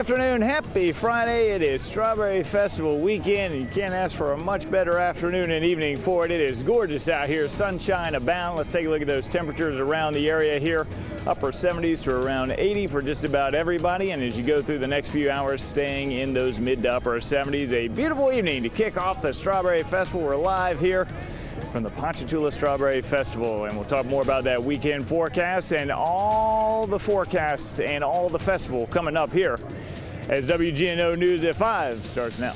Afternoon, happy Friday. It is Strawberry Festival weekend and you can't ask for a much better afternoon and evening for it. It is gorgeous out here, sunshine abound. Let's take a look at those temperatures around the area here. Upper 70s to around 80 for just about everybody, and as you go through the next few hours, staying in those mid to upper 70s. A beautiful evening to kick off the Strawberry Festival. We're live here from the Ponchatoula Strawberry Festival, and we'll talk more about that weekend forecast and all the forecasts and all the festival coming up here as WGNO News at 5 starts now.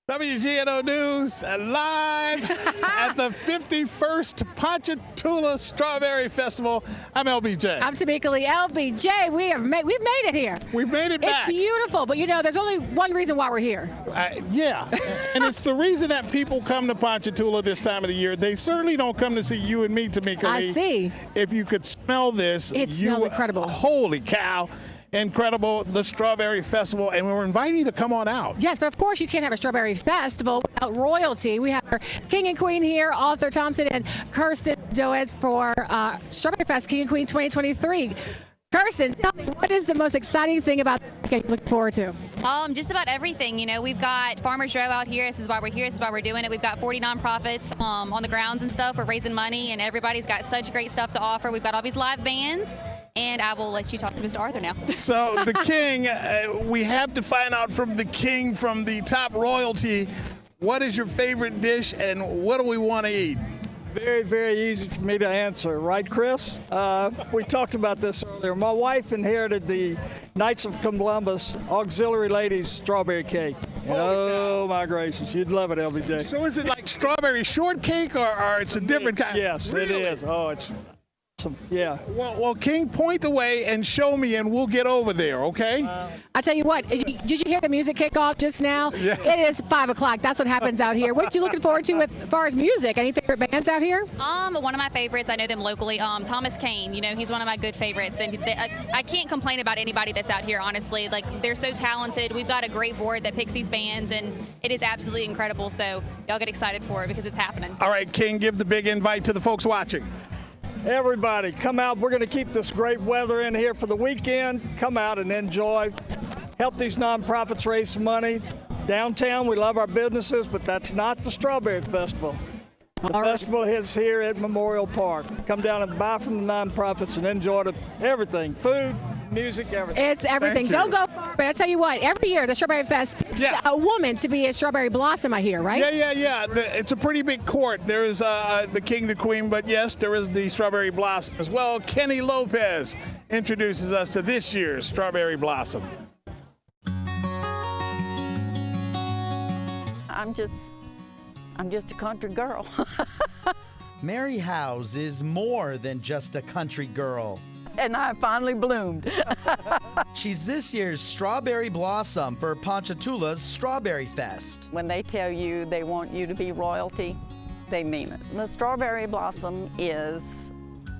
WGNO News live at the 51st Ponchatoula Strawberry Festival. I'm LBJ. I'm Tamika Lee. LBJ, we've made it here. We've made it back. It's beautiful, but you know, there's only one reason why we're here. Yeah, and it's the reason that people come to Ponchatoula this time of the year. They certainly don't come to see you and me, Tamika Lee. I see. If you could smell this. It smells incredible. Holy cow. Incredible, the Strawberry Festival, and we're inviting you to come on out. Yes, but of course you can't have a Strawberry Festival without royalty. We have our King and Queen here, Arthur Thompson and Kirsten Doez for Strawberry Fest King and Queen 2023. Kirsten, tell me, what is the most exciting thing about this weekend you look forward to? Just about everything. You know, we've got Farmers Row out here. This is why we're here. This is why we're doing it. We've got 40 nonprofits on the grounds and stuff. We're raising money, and everybody's got such great stuff to offer. We've got all these live bands, and I will let you talk to Mr. Arthur now. So the King, we have to find out from the King, from the top royalty, what is your favorite dish, and what do we want to eat? Very, very easy for me to answer, right, Chris? We talked about this earlier. My wife inherited the Knights of Columbus Auxiliary Ladies strawberry cake. And oh my gracious, you'd love it, LBJ. So is it like strawberry shortcake, or it's a different kind? Yes, Really? it is. Oh, it's awesome. Yeah. Well, King, point the way and show me, and we'll get over there, okay? I tell you what, did you hear the music kick off just now? Yeah. It is 5 o'clock. That's what happens out here. What are you looking forward to as far as music? Any favorite bands out here? One of my favorites, I know them locally, Thomas Kane. You know, he's one of my good favorites, and I can't complain about anybody that's out here, honestly. Like, they're so talented. We've got a great board that picks these bands, and it is absolutely incredible. So y'all get excited for it because it's happening. All right, King, give the big invite to the folks watching. Everybody, come out. We're going to keep this great weather in here for the weekend. Come out and enjoy. Help these nonprofits raise some money. Downtown, we love our businesses, but that's not the Strawberry Festival. The festival is here at Memorial Park. Come down and buy from the nonprofits and enjoy everything. Food, music, everything. It's everything. Thank you. Don't go far, but I tell you what, every year the Strawberry Fest picks a woman to be a Strawberry Blossom, I hear, right? Yeah. It's a pretty big court. There is the King, the Queen, but yes, there is the Strawberry Blossom as well. Kenny Lopez introduces us to this year's Strawberry Blossom. I'm just a country girl. Mary Howes is more than just a country girl. And I finally bloomed. She's this year's Strawberry Blossom for Ponchatoula's Strawberry Fest. When they tell you they want you to be royalty, they mean it. The Strawberry Blossom is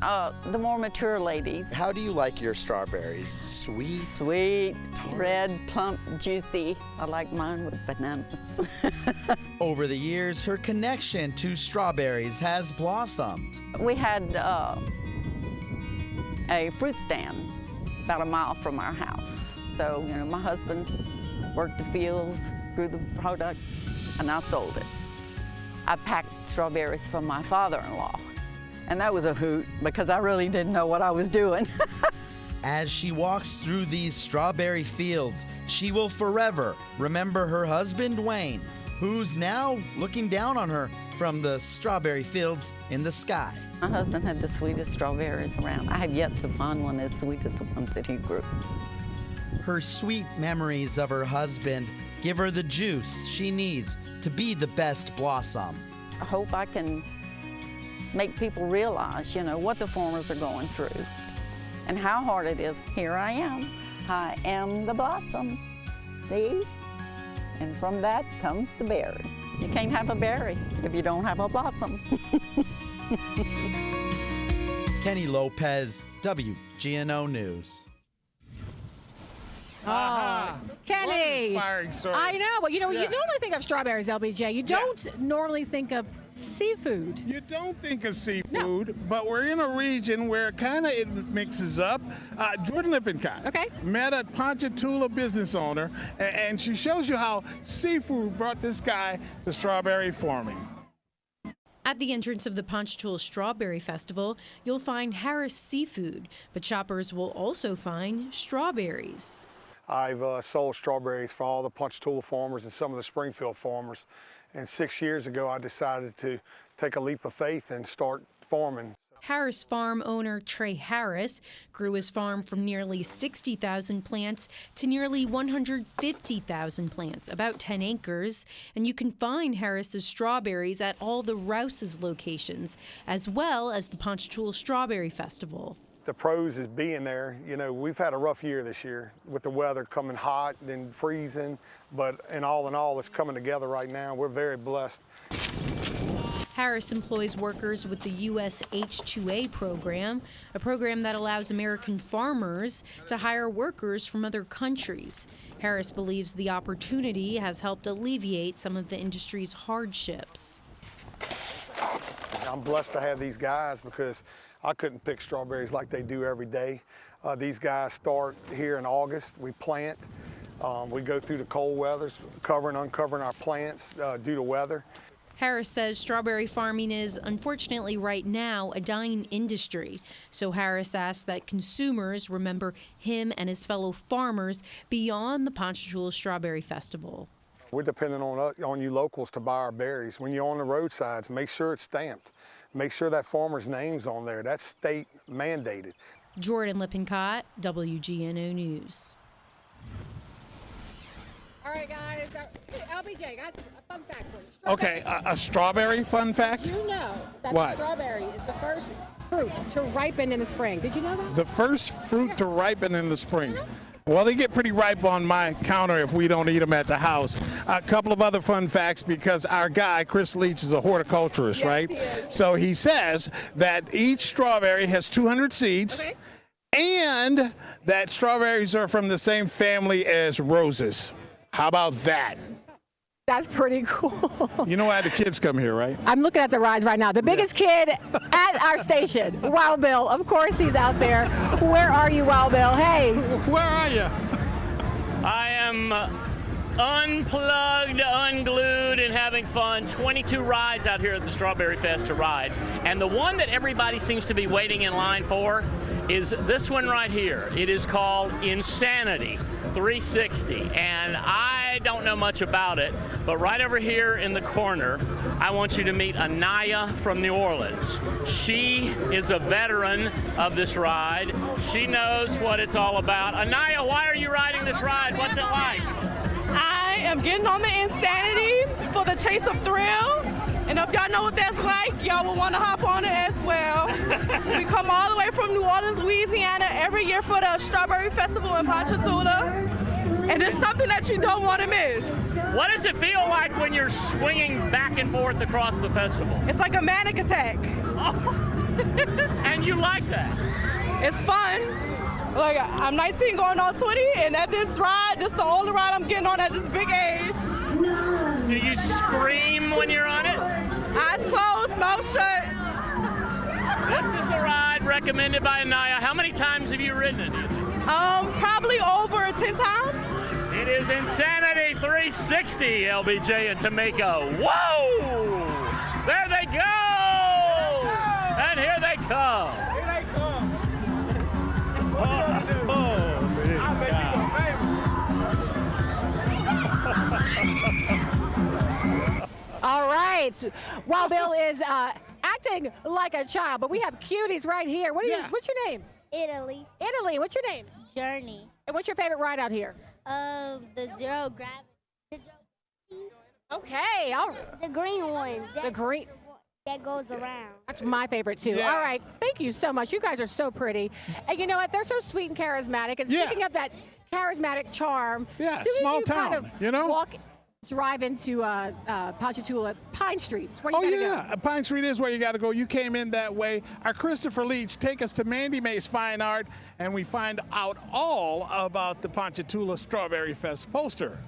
the more mature ladies. How do you like your strawberries? Sweet? Sweet, red, plump, juicy. I like mine with bananas. Over the years, her connection to strawberries has blossomed. We had a fruit stand about a mile from our house. So, you know, my husband worked the fields, grew the product, and I sold it. I packed strawberries for my father-in-law. And that was a hoot because I really didn't know what I was doing. As she walks through these strawberry fields, she will forever remember her husband, Wayne, who's now looking down on her from the strawberry fields in the sky. My husband had the sweetest strawberries around. I have yet to find one as sweet as the ones that he grew. Her sweet memories of her husband give her the juice she needs to be the best blossom. I hope I can make people realize, you know, what the farmers are going through and how hard it is. Here I am the blossom, see? And from that comes the berry. You can't have a berry if you don't have a blossom. Kenny Lopez, WGNO News. Kenny. What an inspiring story. I know. Well, you know, Yeah. you normally think of strawberries, LBJ. You don't normally think of seafood. You don't think of seafood, but we're in a region where it mixes up. Jordan Lippincott met a Ponchatoula business owner, and she shows you how seafood brought this guy to strawberry farming. At the entrance of the Ponchatoula Strawberry Festival, you'll find Harris Seafood, but shoppers will also find strawberries. I've sold strawberries for all the Ponchatoula farmers and some of the Springfield farmers. And 6 years ago, I decided to take a leap of faith and start farming. Harris farm owner Trey Harris grew his farm from nearly 60,000 plants to nearly 150,000 plants, about 10 acres. And you can find Harris's strawberries at all the Rouse's locations, as well as the Ponchatoula Strawberry Festival. The pros is being there. You know, we've had a rough year this year with the weather coming hot, then freezing. But in all, it's coming together right now. We're very blessed. Harris employs workers with the U.S. H-2A program, a program that allows American farmers to hire workers from other countries. Harris believes the opportunity has helped alleviate some of the industry's hardships. I'm blessed to have these guys because I couldn't pick strawberries like they do every day. These guys start here in August. We plant. We go through the cold weathers, covering, uncovering our plants due to weather. Harris says strawberry farming is, unfortunately right now, a dying industry. So Harris asks that consumers remember him and his fellow farmers beyond the Ponchatoula Strawberry Festival. We're depending on you locals to buy our berries. When you're on the roadsides, make sure it's stamped. Make sure that farmer's name's on there. That's state mandated. Jordan Lippincott, WGNO News. All right, guys. LBJ, guys, a fun fact for you. Okay, a strawberry fun fact? You know that What? strawberry is the first fruit to ripen in the spring. Did you know that? The first fruit to ripen in the spring. Well, they get pretty ripe on my counter if we don't eat them at the house. A couple of other fun facts, because our guy, Chris Leach, is a horticulturist, Yes, right? he is. So he says that each strawberry has 200 seeds, and that strawberries are from the same family as roses. How about that? That's pretty cool. You know I had the kids come here, right? I'm looking at the rides right now. The biggest kid at our station, Wild Bill. Of course he's out there. Where are you, Wild Bill? Hey. Where are you? I am unplugged, unglued, and having fun. 22 rides out here at the Strawberry Fest to ride. And the one that everybody seems to be waiting in line for is this one right here. It is called Insanity 360. And I don't know much about it, but right over here in the corner, I want you to meet Anaya from New Orleans. She is a veteran of this ride. She knows what it's all about. Anaya, why are you riding this ride? What's it like? I am getting on the Insanity for the chase of thrill. And if y'all know what that's like, y'all will want to hop on it as well. We come all the way from New Orleans, Louisiana every year for the Strawberry Festival in Ponchatoula. And it's something that you don't want to miss. What does it feel like when you're swinging back and forth across the festival? It's like a manic attack. And you like that? It's fun. Like, I'm 19 going on 20, and at this ride, this is the only ride I'm getting on at this big age. Do you scream when you're on it? Eyes closed, mouth shut. This is the ride recommended by Anaya. How many times have you ridden it, do you think? Probably over 10 times. It is Insanity 360, LBJ and Tameko. Whoa! There they go! And here they come. Here they come. All right. Wild Bill is acting like a child, but we have cuties right here. What's your name? Italy. Italy. What's your name? Journey. And what's your favorite ride out here? The zero gravity. Okay. The green one. The green. That goes around. That's my favorite too. Yeah. All right. Thank you so much. You guys are so pretty. And you know what? They're so sweet and charismatic. And speaking of that charismatic charm, Yeah, soon as small you kind town, of you know? walk drive into Ponchatoula, Pine Street. It's where you gotta go. Pine Street is where you got to go. You came in that way. Our Christopher Leach, take us to Mandy May's Fine Art, and we find out all about the Ponchatoula Strawberry Fest poster.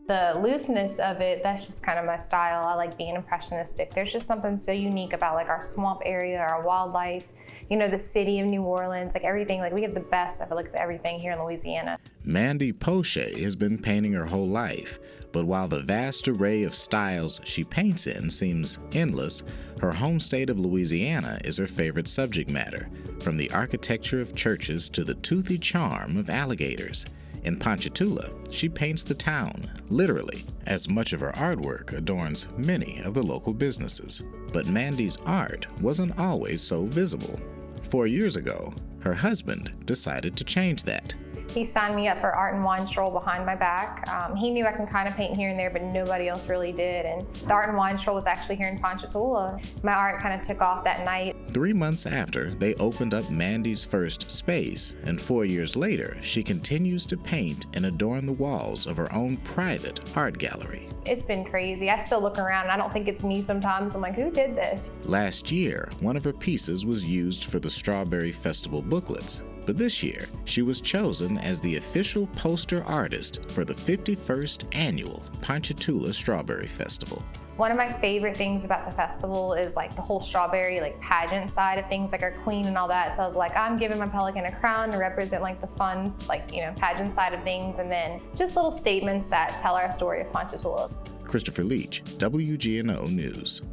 The looseness of it, that's just kind of my style. I like being impressionistic. There's just something so unique about like our swamp area, our wildlife, you know, the city of New Orleans, like everything. Like we have the best of everything here in Louisiana. Mandy Poche has been painting her whole life, but while the vast array of styles she paints in seems endless, her home state of Louisiana is her favorite subject matter, from the architecture of churches to the toothy charm of alligators. In Ponchatoula, she paints the town, literally, as much of her artwork adorns many of the local businesses. But Mandy's art wasn't always so visible. 4 years ago, her husband decided to change that. He signed me up for Art and Wine Stroll behind my back. He knew I can kind of paint here and there, but nobody else really did. And the Art and Wine Stroll was actually here in Ponchatoula. My art kind of took off that night. 3 months after, they opened up Mandy's first space, and 4 years later, she continues to paint and adorn the walls of her own private art gallery. It's been crazy. I still look around and I don't think it's me sometimes. I'm like, who did this? Last year, one of her pieces was used for the Strawberry Festival booklets. But this year, she was chosen as the official poster artist for the 51st annual Ponchatoula Strawberry Festival. One of my favorite things about the festival is like the whole strawberry like pageant side of things, like our queen and all that. So I was like, I'm giving my pelican a crown to represent like the fun, like, you know, pageant side of things, and then just little statements that tell our story of Ponchatoula. Christopher Leach, WGNO News.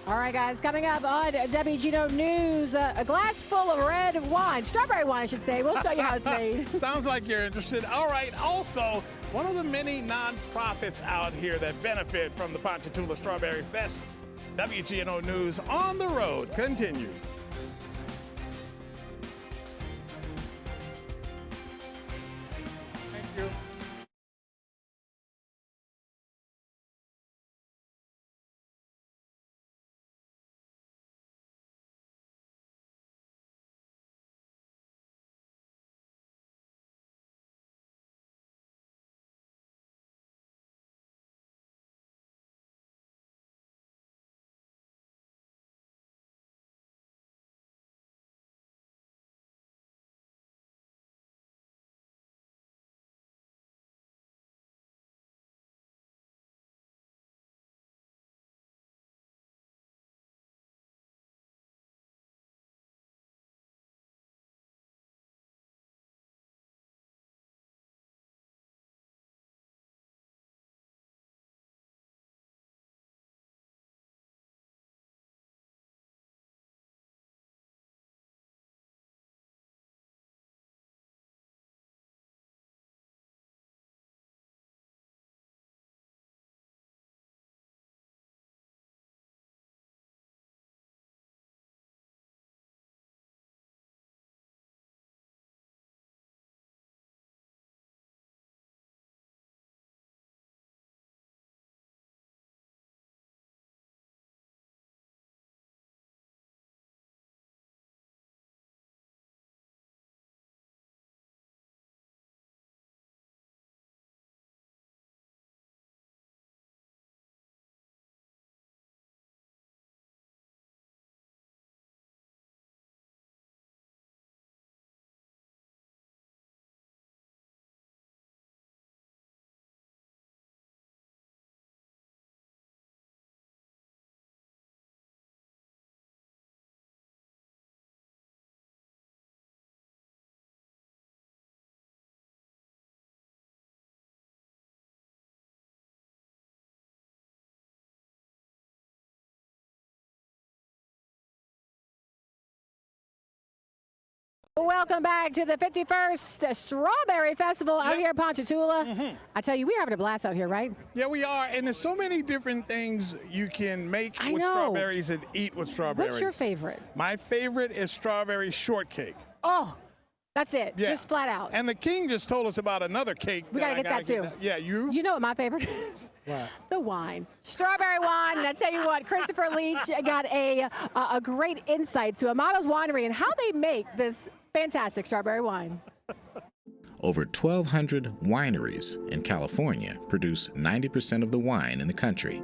All right, guys, coming up on WGNO News, a glass full of red wine, strawberry wine, I should say. We'll show you how it's made. Sounds like you're interested. All right, also, one of the many nonprofits out here that benefit from the Ponchatoula Strawberry Fest, WGNO News on the road continues. Thank you. Welcome back to the 51st Strawberry Festival out here in Ponchatoula. I tell you, we're having a blast out here, right? Yeah, we are. And there's so many different things you can make with strawberries and eat with strawberries. What's your favorite? My favorite is strawberry shortcake. Oh, that's it. Yeah. Just flat out. And the king just told us about another cake. We got to get that too. Yeah, you? You know what my favorite is? What? The wine. Strawberry wine. And I tell you what, Christopher Leach got a great insight to Amato's Winery and how they make this fantastic strawberry wine. Over 1,200 wineries in California produce 90% of the wine in the country.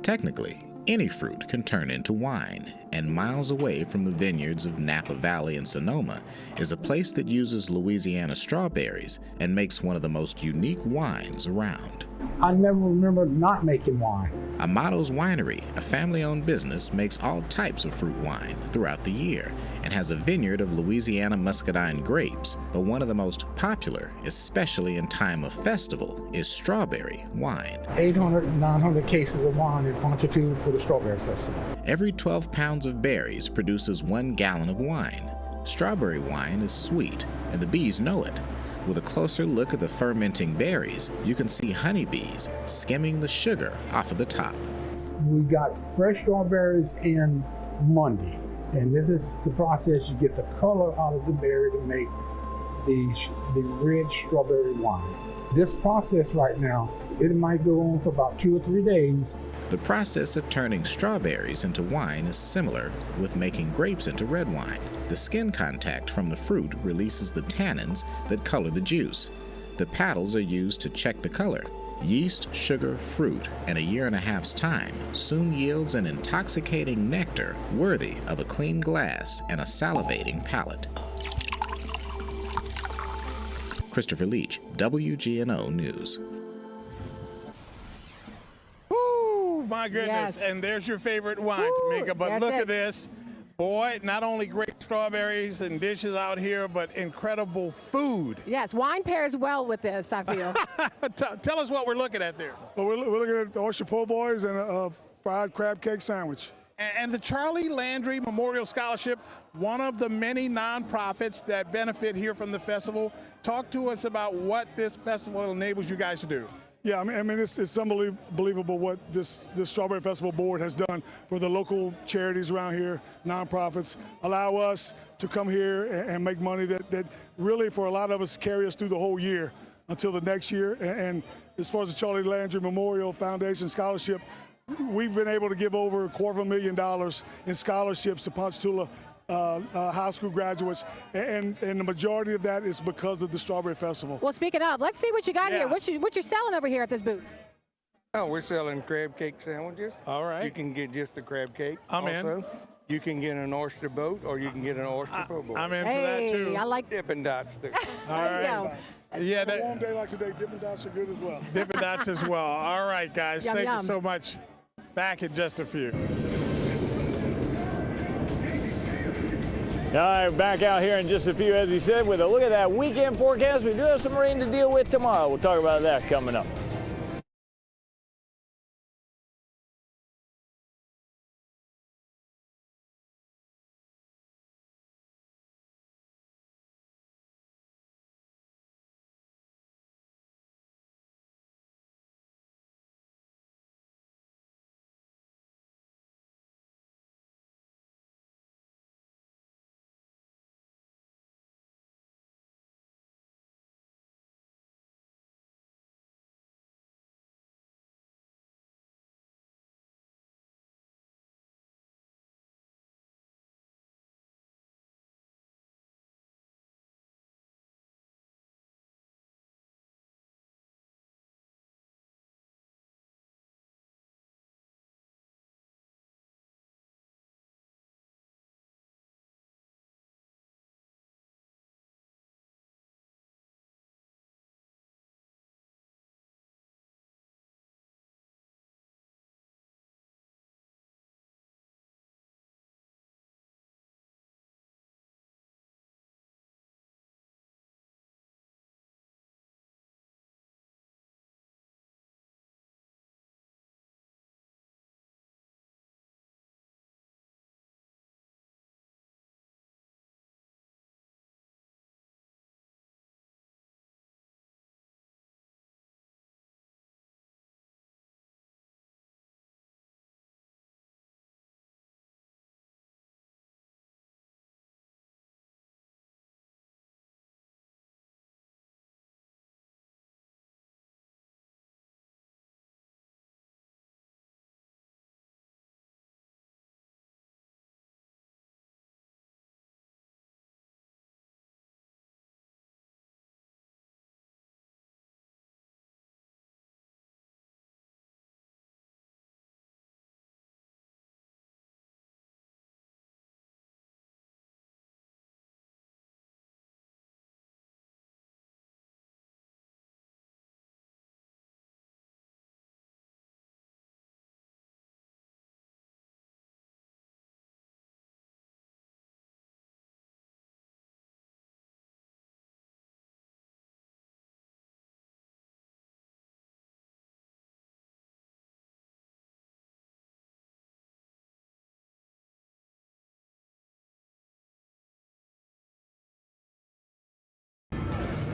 Technically, any fruit can turn into wine, and miles away from the vineyards of Napa Valley and Sonoma is a place that uses Louisiana strawberries and makes one of the most unique wines around. I never remember not making wine. Amato's Winery, a family-owned business, makes all types of fruit wine throughout the year and has a vineyard of Louisiana muscadine grapes, but one of the most popular, especially in time of festival, is strawberry wine. 800, 900 cases of wine in Ponchatoula for the Strawberry Festival. Every 12 pounds of berries produces 1 gallon of wine. Strawberry wine is sweet, and the bees know it. With a closer look at the fermenting berries, you can see honeybees skimming the sugar off of the top. We got fresh strawberries in Monday, and this is the process. You get the color out of the berry to make the red strawberry wine. This process right now, it might go on for about 2 or 3 days. The process of turning strawberries into wine is similar with making grapes into red wine. The skin contact from the fruit releases the tannins that color the juice. The paddles are used to check the color. Yeast, sugar, fruit, and a 1.5 years' time soon yields an intoxicating nectar worthy of a clean glass and a salivating palate. Christopher Leach, WGNO News. Ooh, my goodness. Yes. And there's your favorite wine, Tamika. But look at this. Boy, not only great strawberries and dishes out here, but incredible food. Yes, wine pairs well with this, I feel. Tell us what we're looking at there. Well, we're looking at the oyster po' boys and a fried crab cake sandwich. And the Charlie Landry Memorial Scholarship, one of the many nonprofits that benefit here from the festival. Talk to us about what this festival enables you guys to do. Yeah, I mean it's unbelievable what this Strawberry Festival Board has done for the local charities around here, nonprofits, allow us to come here and make money that really for a lot of us carry us through the whole year until the next year. And as far as the Charlie Landry Memorial Foundation Scholarship, we've been able to give over $250,000 in scholarships to Ponchatoula high school graduates, and the majority of that is because of the Strawberry Festival. Well, speaking of, let's see what you got here. What you selling over here at this booth? Oh, we're selling crab cake sandwiches. All right. You can get just the crab cake. I'm in. You can get an oyster boat, or you can get an oyster po' boy. I'm in for that too. I like Dippin' Dots too. All right. Yeah, on a warm day like today, Dippin' Dots are good as well. Dippin' Dots as well. All right, guys. Yum, Thank yum. you so much. Back in just a few. All right, back out here in just a few, as he said, with a look at that weekend forecast. We do have some rain to deal with tomorrow. We'll talk about that coming up.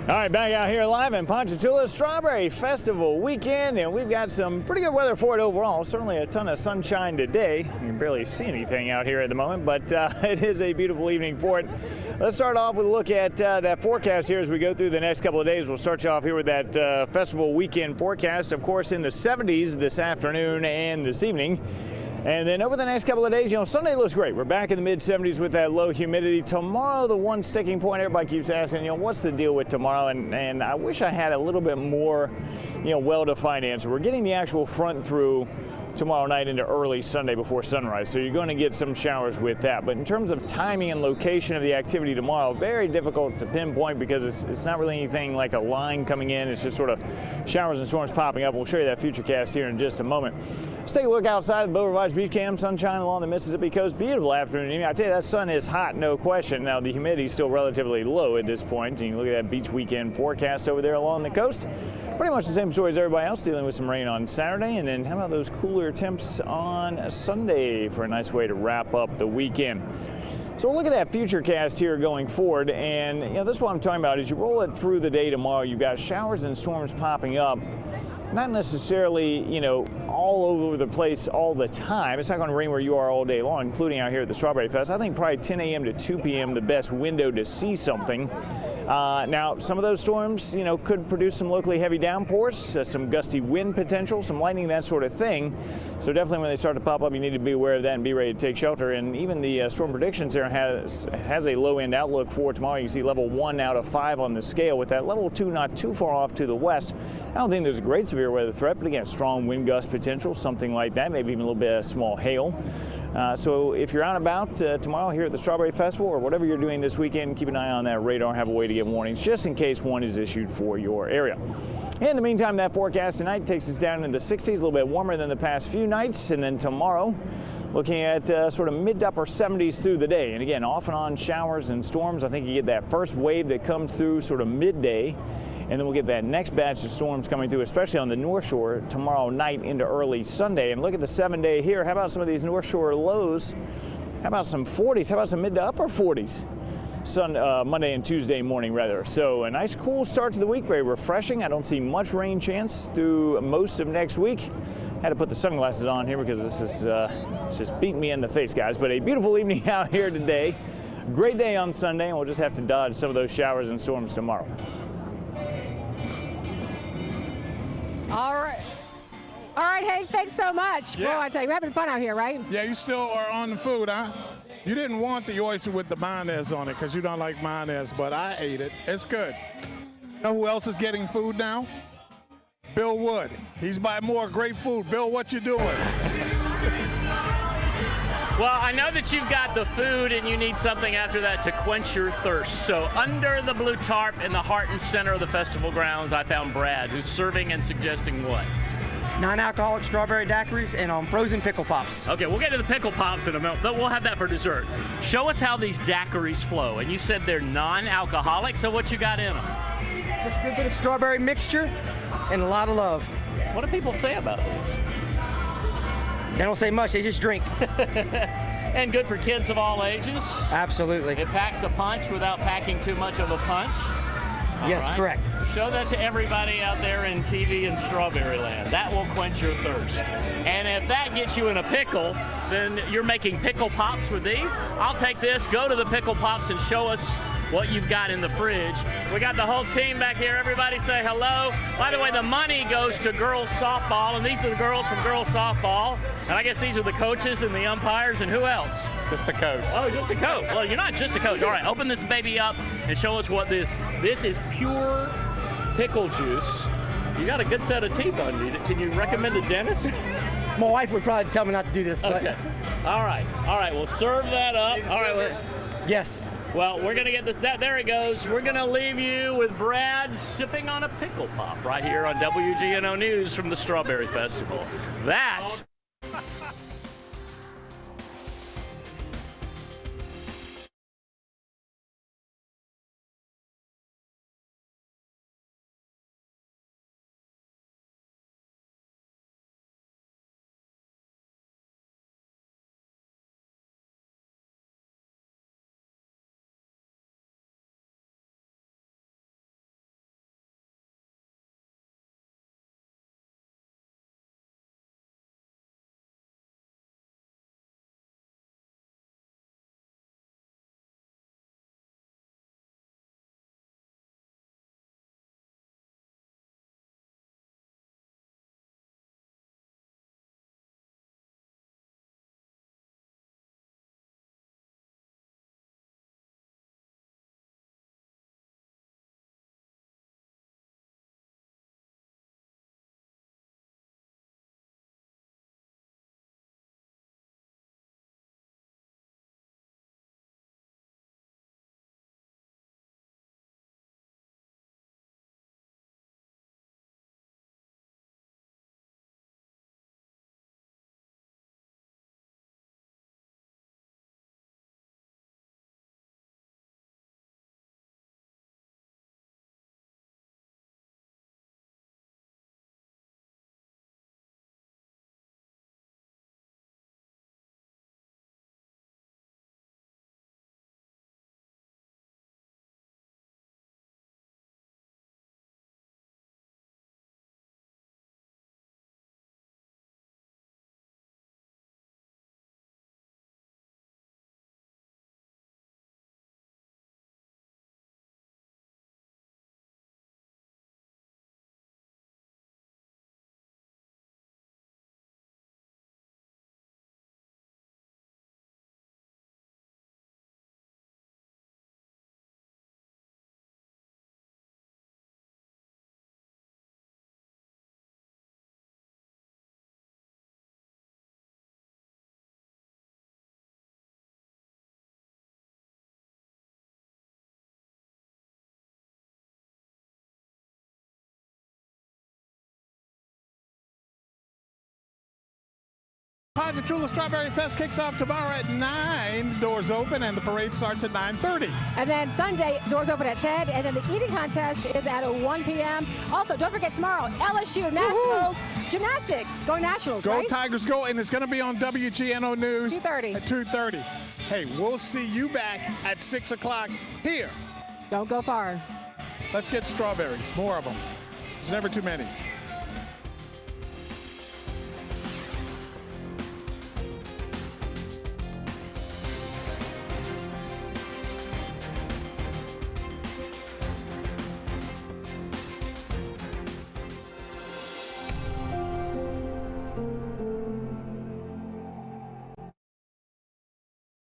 All right, back out here live in Ponchatoula, Strawberry Festival weekend, and we've got some pretty good weather for it overall. Certainly a ton of sunshine today. You can barely see anything out here at the moment, but it is a beautiful evening for it. Let's start off with a look at that forecast here as we go through the next couple of days. We'll start you off here with that festival weekend forecast, of course, in the 70s this afternoon and this evening. And then over the next couple of days, Sunday looks great. We're back in the mid-70s with that low humidity. Tomorrow, the one sticking point everybody keeps asking, what's the deal with tomorrow? And I wish I had a little bit more, well-defined answer. We're getting the actual front through tomorrow night into early Sunday before sunrise, so you're going to get some showers with that. But in terms of timing and location of the activity tomorrow, very difficult to pinpoint because it's not really anything like a line coming in. It's just sort of showers and storms popping up. We'll show you that futurecast here in just a moment. Let's take a look outside the Beau Rivage Beach Cam. Sunshine along the Mississippi coast. Beautiful afternoon. I tell you, that sun is hot, no question. Now, the humidity is still relatively low at this point. And you can look at that beach weekend forecast over there along the coast. Pretty much the same story as everybody else, dealing with some rain on Saturday. And then how about those cooler temps on Sunday for a nice way to wrap up the weekend. So we'll look at that futurecast here going forward, and this is what I'm talking about. As you roll it through the day tomorrow, you've got showers and storms popping up. Not necessarily, all over the place all the time. It's not going to rain where you are all day long, including out here at the Strawberry Fest. I think probably 10 a.m. to 2 p.m. the best window to see something. Now, some of those storms, could produce some locally heavy downpours, some gusty wind potential, some lightning, that sort of thing. So definitely when they start to pop up, you need to be aware of that and be ready to take shelter. And even the Storm Prediction Center has a low-end outlook for tomorrow. You can see level 1 out of 5 on the scale, with that level 2 not too far off to the west. I don't think there's a great severe weather threat, but again, strong wind gust potential, something like that, maybe even a little bit of small hail. So if you're out and about tomorrow here at the Strawberry Festival or whatever you're doing this weekend, keep an eye on that radar and have a way to get warnings just in case one is issued for your area. In the meantime, that forecast tonight takes us down into the 60s, a little bit warmer than the past few nights. And then tomorrow, looking at sort of mid to upper 70s through the day. And again, off and on showers and storms. I think you get that first wave that comes through sort of midday. And then we'll get that next batch of storms coming through, especially on the North Shore tomorrow night into early Sunday. And look at the 7-day here. How about some of these North Shore lows? How about some 40s? How about some mid to upper 40s? Monday and Tuesday morning, rather. So a nice cool start to the week, very refreshing. I don't see much rain chance through most of next week. Had to put the sunglasses on here because this is it's just beating me in the face, guys. But a beautiful evening out here today. Great day on Sunday, and we'll just have to dodge some of those showers and storms tomorrow. All right, Hank, thanks so much. Yeah. Boy, I tell you, we're having fun out here, right? Yeah, you still are on the food, huh? You didn't want the oyster with the mayonnaise on it because you don't like mayonnaise, but I ate it. It's good. You know who else is getting food now? Bill Wood. He's buying more great food. Bill, what you doing? Well, I know that you've got the food and you need something after that to quench your thirst. So under the blue tarp in the heart and center of the festival grounds, I found Brad, who's serving and suggesting what? Non-alcoholic strawberry daiquiris and frozen pickle pops. Okay, we'll get to the pickle pops in a minute, but we'll have that for dessert. Show us how these daiquiris flow. And you said they're non-alcoholic, so what you got in them? Just a good bit of strawberry mixture and a lot of love. What do people say about these? They don't say much, they just drink. And good for kids of all ages? Absolutely. It packs a punch without packing too much of a punch? Yes, correct. Show that to everybody out there in TV and Strawberry Land. That will quench your thirst. And if that gets you in a pickle, then you're making pickle pops with these. I'll take this, go to the pickle pops, and show us what you've got in the fridge. We got the whole team back here. Everybody say hello. By the way, the money goes to girls softball, and these are the girls from girls softball. And I guess these are the coaches and the umpires, and who else? Just a coach. Oh, just a coach. Well, you're not just a coach. All right, open this baby up and show us what this is. Pure pickle juice. You got a good set of teeth on you. Can you recommend a dentist? My wife would probably tell me not to do this, but... Okay. All right, we'll serve that up. All right. Yes. Well, we're going to get this. There it goes. We're going to leave you with Brad sipping on a pickle pop right here on WGNO News from the Strawberry Festival. That Ponchatoula Strawberry Fest kicks off tomorrow at 9. Doors open, and the parade starts at 9:30. And then Sunday, doors open at 10, and then the eating contest is at 1 p.m. Also, don't forget tomorrow, LSU Nationals Gymnastics. Go Nationals, Go right? Tigers, go, and it's going to be on WGNO News 2:30. at 2:30. Hey, we'll see you back at 6 o'clock here. Don't go far. Let's get strawberries, more of them. There's never too many.